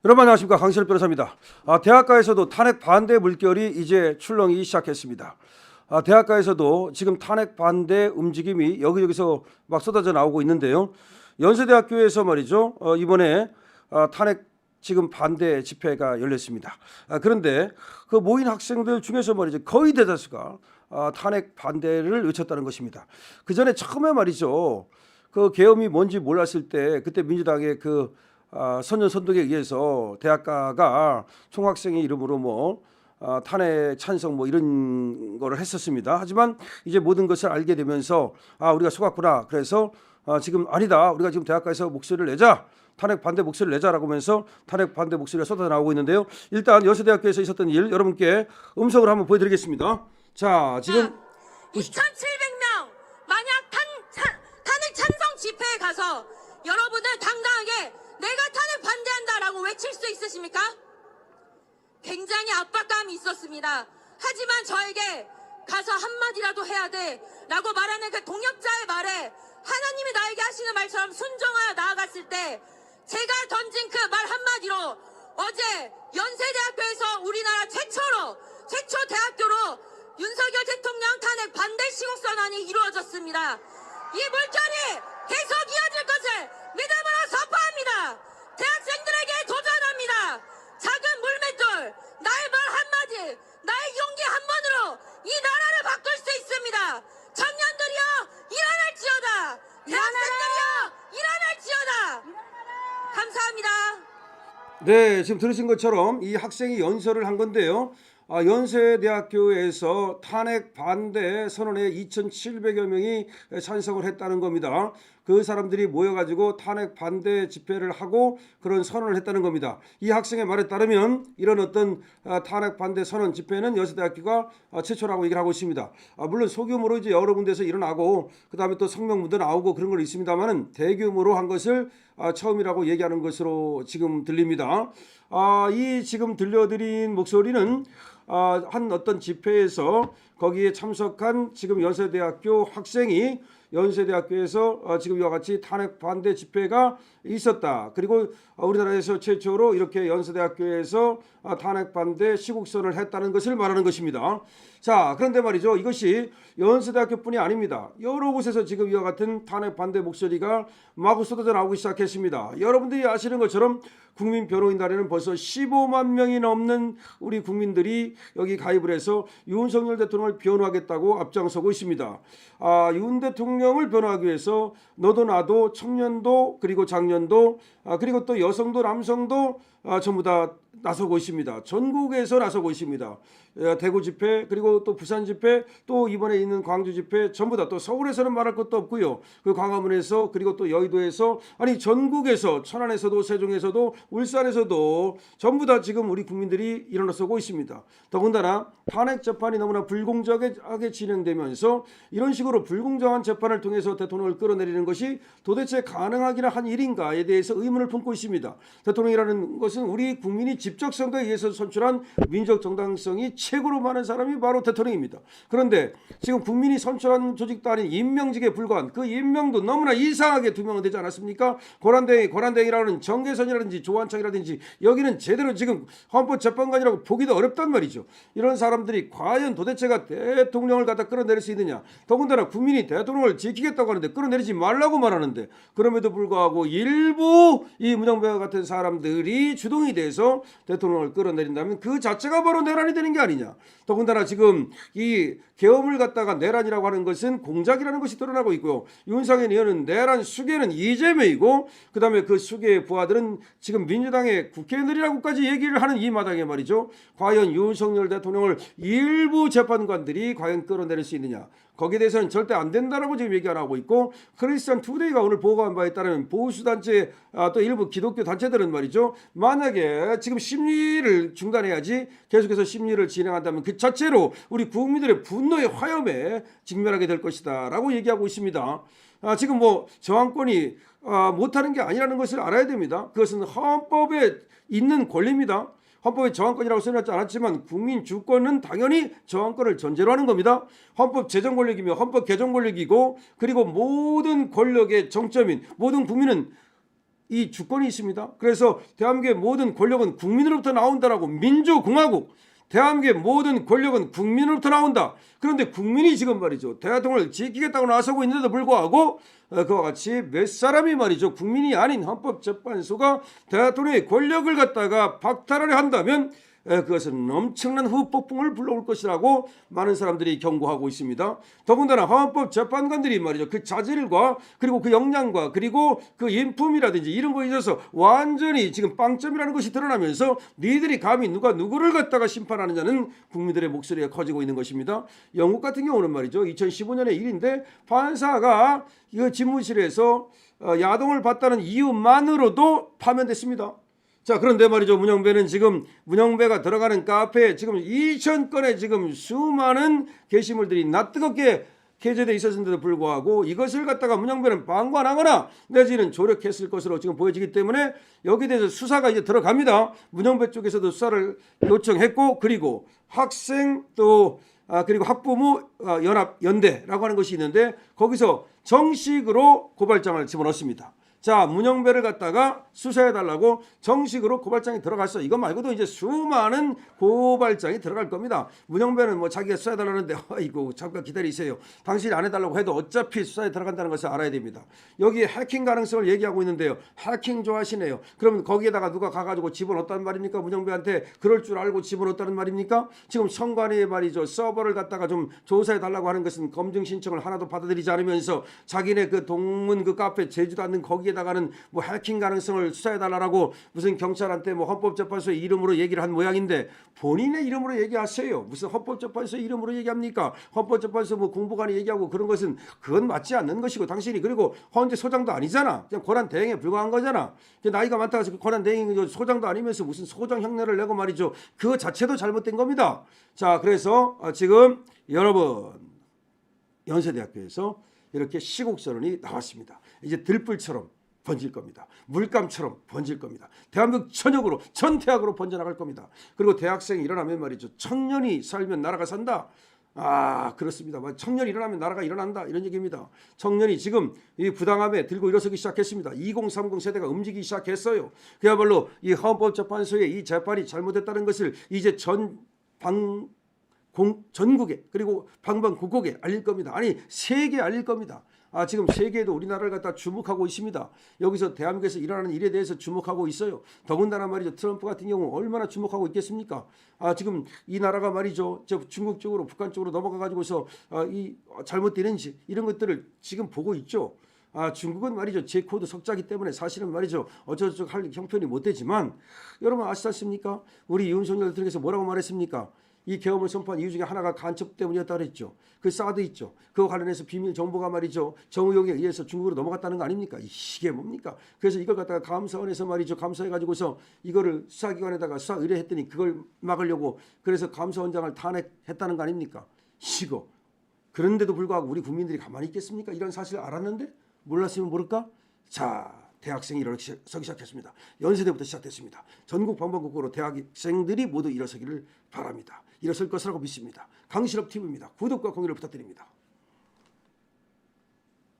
여러분 안녕하십니까, 강신일 변호사입니다. 대학가에서도 탄핵 반대 물결이 이제 출렁이기 시작했습니다. 대학가에서도 지금 탄핵 반대 움직임이 여기저기서 막 쏟아져 나오고 있는데요. 연세대학교에서 말이죠, 이번에 탄핵 지금 반대 집회가 열렸습니다. 그런데 그 모인 학생들 중에서 말이죠, 거의 대다수가 탄핵 반대를 외쳤다는 것입니다. 그 전에 처음에 말이죠, 그 계엄이 뭔지 몰랐을 때 그때 민주당의 그 선전선동에 의해서 대학가가 총학생의 이름으로 뭐 탄핵 찬성 뭐 이런 거를 했었습니다. 하지만 이제 모든 것을 알게 되면서 우리가 속았구나. 그래서 지금 아니다. 우리가 지금 대학가에서 목소리를 내자. 탄핵 반대 목소리를 내자라고 하면서 탄핵 반대 목소리가 쏟아 나오고 있는데요. 일단 연세대학교에서 있었던 일 여러분께 음성을 한번 보여드리겠습니다. 자, 지금 2,700명 만약 탄핵 찬성 집회에 가서 여러분들 당당하게 내가 탄핵 반대한다라고 외칠 수 있으십니까? 굉장히 압박감이 있었습니다. 하지만 저에게 가서 한마디라도 해야 돼 라고 말하는 그 동역자의 말에 하나님이 나에게 하시는 말처럼 순종하여 나아갔을 때 제가 던진 그 말 한마디로 어제 연세대학교에서 우리나라 최초 대학교로 윤석열 대통령 탄핵 반대 시국선언이 이루어졌습니다. 이 물결이 계속 이어질 것을 믿음으로 선포합니다. 대학생들에게 도전합니다. 작은 물맷돌, 나의 말 한마디, 나의 용기 한 번으로 이 나라를 바꿀 수 있습니다. 청년들이여 일어날지어다. 대학생들이여 일어날지어다. 감사합니다. 네, 지금 들으신 것처럼 이 학생이 연설을 한 건데요. 연세대학교에서 탄핵 반대 선언에 2,700여 명이 찬성을 했다는 겁니다. 그 사람들이 모여가지고 탄핵 반대 집회를 하고 그런 선언을 했다는 겁니다. 이 학생의 말에 따르면 이런 어떤 탄핵 반대 선언 집회는 연세대학교가 최초라고 얘기를 하고 있습니다. 물론 소규모로 이제 여러 군데서 일어나고 그 다음에 또 성명문도 나오고 그런 건 있습니다만은 대규모로 한 것을 처음이라고 얘기하는 것으로 지금 들립니다. 이 지금 들려드린 목소리는 한 어떤 집회에서 거기에 참석한 지금 연세대학교 학생이 연세대학교에서 지금 이와 같이 탄핵 반대 집회가 있었다. 그리고 우리나라에서 최초로 이렇게 연세대학교에서 탄핵 반대 시국선언을 했다는 것을 말하는 것입니다. 자, 그런데 말이죠, 이것이 연세대학교뿐이 아닙니다. 여러 곳에서 지금 이와 같은 탄핵 반대 목소리가 마구 쏟아져 나오기 시작했습니다. 여러분들이 아시는 것처럼 국민변호인단에는 벌써 15만 명이 넘는 우리 국민들이 여기 가입을 해서 윤석열 대통령을 변호하겠다고 앞장서고 있습니다. 윤 대통령을 변호하기 위해서 너도 나도 청년도 그리고 장년도 그리고 또 여성도 남성도 전부 다 나서고 있습니다. 전국에서 나서고 있습니다. 대구 집회 그리고 또 부산 집회 또 이번에 있는 광주 집회 전부 다 또 서울에서는 말할 것도 없고요. 그 광화문에서 그리고 또 여의도에서 아니 전국에서 천안에서도 세종에서도 울산에서도 전부 다 지금 우리 국민들이 일어나서고 있습니다. 더군다나 탄핵 재판이 너무나 불공정하게 진행되면서 이런 식으로 불공정한 재판을 통해서 대통령을 끌어내리는 것이 도대체 가능하기나 한 일인가에 대해서 의문을 품고 있습니다. 대통령이라는 것은 우리 국민이 직접 선거에 의해서 선출한 민족 정당성이 최고로 많은 사람이 바로 대통령입니다. 그런데 지금 국민이 선출한 조직도 아닌 임명직에 불과한 그 임명도 너무나 이상하게 두 명은 되지 않았습니까? 권한대행이라는 정계선이라든지 조한창이라든지 여기는 제대로 지금 헌법재판관이라고 보기도 어렵단 말이죠. 이런 사람들이 과연 도대체가 대통령을 갖다 끌어내릴 수 있느냐. 더군다나 국민이 대통령을 지키겠다고 하는데 끌어내리지 말라고 말하는데 그럼에도 불구하고 일부 이 문정배와 같은 사람들이 주동이 돼서 대통령을 끌어내린다면 그 자체가 바로 내란이 되는 게 아니냐. 더군다나 지금 이 계엄을 갖다가 내란이라고 하는 것은 공작이라는 것이 드러나고 있고요. 윤상현 의원은 내란 수괴는 이재명이고 그 다음에 그 수괴의 부하들은 지금 민주당의 국회의원들이라고까지 얘기를 하는 이 마당에 말이죠. 과연 윤석열 대통령을 일부 재판관들이 과연 끌어내릴 수 있느냐. 거기에 대해서는 절대 안 된다라고 지금 얘기 안 하고 있고 크리스찬 투데이가 오늘 보고한 바에 따르면 보수단체 또 일부 기독교 단체들은 말이죠. 만약에 지금 심리를 중단해야지 계속해서 심리를 진행한다면 그 자체로 우리 국민들의 분노의 화염에 직면하게 될 것이다 라고 얘기하고 있습니다. 지금 뭐 저항권이 못하는 게 아니라는 것을 알아야 됩니다. 그것은 헌법에 있는 권리입니다. 헌법에 저항권이라고 써놨지 않았지만 국민 주권은 당연히 저항권을 전제로 하는 겁니다. 헌법 제정 권력이며 헌법 개정 권력이고 그리고 모든 권력의 정점인 모든 국민은 이 주권이 있습니다. 그래서 대한민국의 모든 권력은 국민으로부터 나온다라고 민주공화국 대한민국의 모든 권력은 국민으로부터 나온다. 그런데 국민이 지금 말이죠. 대통령을 지키겠다고 나서고 있는데도 불구하고 그와 같이 몇 사람이 말이죠. 국민이 아닌 헌법재판소가 대통령의 권력을 갖다가 박탈하려 한다면 그것은 엄청난 후폭풍을 불러올 것이라고 많은 사람들이 경고하고 있습니다. 더군다나 헌법재판관들이 말이죠. 그 자질과 그리고 그 역량과 그리고 그 인품이라든지 이런 거에 있어서 완전히 지금 빵점이라는 것이 드러나면서 니들이 감히 누가 누구를 갖다가 심판하느냐는 국민들의 목소리가 커지고 있는 것입니다. 영국 같은 경우는 말이죠. 2015년의 일인데 판사가 이 집무실에서 야동을 봤다는 이유만으로도 파면됐습니다. 자, 그런데 말이죠. 문영배는 지금 문영배가 들어가는 카페에 지금 2,000건의 지금 수많은 게시물들이 낯뜨겁게 게재되어 있었는데도 불구하고 이것을 갖다가 문영배는 방관하거나 내지는 조력했을 것으로 지금 보여지기 때문에 여기에 대해서 수사가 이제 들어갑니다. 문영배 쪽에서도 수사를 요청했고 그리고 학생 또 그리고 학부모 연합 연대라고 하는 것이 있는데 거기서 정식으로 고발장을 집어넣습니다. 자, 문영배를 갖다가 수사해달라고 정식으로 고발장이 들어갔어. 이거 말고도 이제 수많은 고발장이 들어갈 겁니다. 문영배는 뭐 자기가 수사해달라는데 아이고 잠깐 기다리세요. 당신이 안 해달라고 해도 어차피 수사에 들어간다는 것을 알아야 됩니다. 여기 해킹 가능성을 얘기하고 있는데요. 해킹 좋아하시네요. 그러면 거기에다가 누가 가가지고 집어넣었단 말입니까? 문영배한테 그럴 줄 알고 집어넣었다는 말입니까? 지금 선관위에 말이죠. 서버를 갖다가 좀 조사해달라고 하는 것은 검증 신청을 하나도 받아들이지 않으면서 자기네 그 동문 그 카페 제주도 않는 거기에다가는 뭐 해킹 가능성을 수사해달라고 무슨 경찰한테 뭐 헌법재판소 이름으로 얘기를 한 모양인데 본인의 이름으로 얘기하세요. 무슨 헌법재판소 이름으로 얘기합니까? 헌법재판소 뭐 공보관이 얘기하고 그런 것은 그건 맞지 않는 것이고 당신이 그리고 헌재 소장도 아니잖아. 그냥 권한 대행에 불과한 거잖아. 나이가 많다고 해서 권한 대행 소장도 아니면서 무슨 소장 흉내를 내고 말이죠. 그거 자체도 잘못된 겁니다. 자, 그래서 지금 여러분 연세대학교에서 이렇게 시국선언이 나왔습니다. 이제 들불처럼 번질 겁니다. 물감처럼 번질 겁니다. 대한민국 전역으로 전 대학으로 번져나갈 겁니다. 그리고 대학생이 일어나면 말이죠. 청년이 살면 나라가 산다. 아, 그렇습니다. 청년이 일어나면 나라가 일어난다. 이런 얘기입니다. 청년이 지금 이 부당함에 들고 일어서기 시작했습니다. 2030 세대가 움직이기 시작했어요. 그야말로 이 헌법재판소의 이 재판이 잘못됐다는 것을 이제 전국에 그리고 방방곡곡에 알릴 겁니다. 아니 세계에 알릴 겁니다. 지금 세계에도 우리나라를 갖다 주목하고 있습니다. 여기서 대한민국에서 일어나는 일에 대해서 주목하고 있어요. 더군다나 말이죠. 트럼프 같은 경우 얼마나 주목하고 있겠습니까? 지금 이 나라가 말이죠. 저 중국 쪽으로 북한 쪽으로 넘어가 가지고서 이 잘못되는지 이런 것들을 지금 보고 있죠. 중국은 말이죠. 제 코드 석자기 때문에 사실은 말이죠. 어쩌저쩌 할 형편이 못 되지만 여러분 아시지 않습니까? 우리 윤석열 대통령께서 뭐라고 말했습니까? 이 계엄을 선포한 이유 중에 하나가 간첩 때문이었다 그랬죠. 그 사드 있죠. 그거 관련해서 비밀 정보가 말이죠. 정우영에 의해서 중국으로 넘어갔다는 거 아닙니까? 이게 뭡니까? 그래서 이걸 갖다가 감사원에서 말이죠. 감사해가지고서 이거를 수사기관에다가 수사 의뢰했더니 그걸 막으려고 그래서 감사원장을 탄핵했다는 거 아닙니까? 이거. 그런데도 불구하고 우리 국민들이 가만히 있겠습니까? 이런 사실을 알았는데 몰랐으면 모를까? 자, 대학생이 일어서기 시작했습니다. 연세대부터 시작됐습니다. 전국 방방곡곡으로 대학생들이 모두 일어서기를 바랍니다. 일어설 것이라고 믿습니다. 강실업 TV입니다. 구독과 공유를 부탁드립니다.